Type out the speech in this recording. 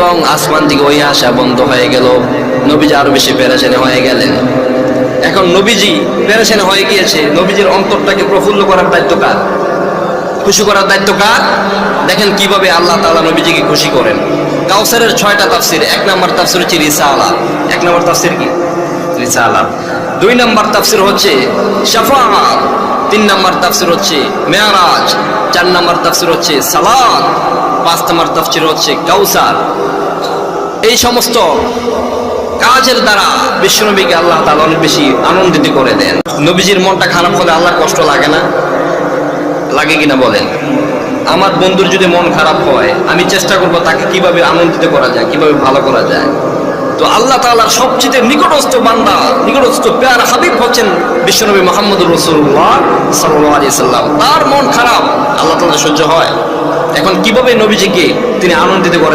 এবং আসমান থেকে ওই আসা বন্ধ হয়ে গেল। নবীজি আরো বেশি পেরেশানি হয়ে গেলেন। এখন নবীজি পেরেশানি হয়ে গিয়েছে, নবীজির অন্তরটাকে প্রফুল্ল করার দায়িত্ব কার? খুশি করার দায়িত্ব কার? দেখেন কিভাবে আল্লাহ তাআলা নবীজিকে খুশি করেন। কাউসারের 6টা তাফসীর। 1 নম্বর তাফসীর হচ্ছে রিসালা। 1 নম্বর তাফসীর কি? রিসালা। 2 নম্বর তাফসীর হচ্ছে শাফাআত। 3 নম্বর তাফসীর হচ্ছে মেরাজ। 4 নম্বর তাফসীর হচ্ছে সালাত। 5 নম্বর তাফসীর হচ্ছে কাউসার। এই সমস্ত কাজের দ্বারা বিশ্বনবীকে আল্লাহ তাআলা অনেক বেশি আনন্দিত করে দেন। নবীজির মনটা খারাপ হলে আল্লাহর কষ্ট লাগে না? লাগে কিনা বলেন? আমার বন্ধুর যদি মন খারাপ হয়, আমি চেষ্টা করব তাকে কিভাবে আনন্দিত করা যায়, কিভাবে ভালো করা যায়। তো আল্লাহ তাআলার সবচেয়ে নিকটস্থ বান্দা, নিকটস্থ প্যারা হাবিব হচ্ছেন বিশ্বনবী মুহাম্মদুর রাসূলুল্লাহ সাল্লাল্লাহু আলাইহি সাল্লাম। তার মন খারাপ আল্লাহ তাআলা সহ্য হয়। এখন কিভাবে নবীজিকে তিনি আনন্দিত করেন?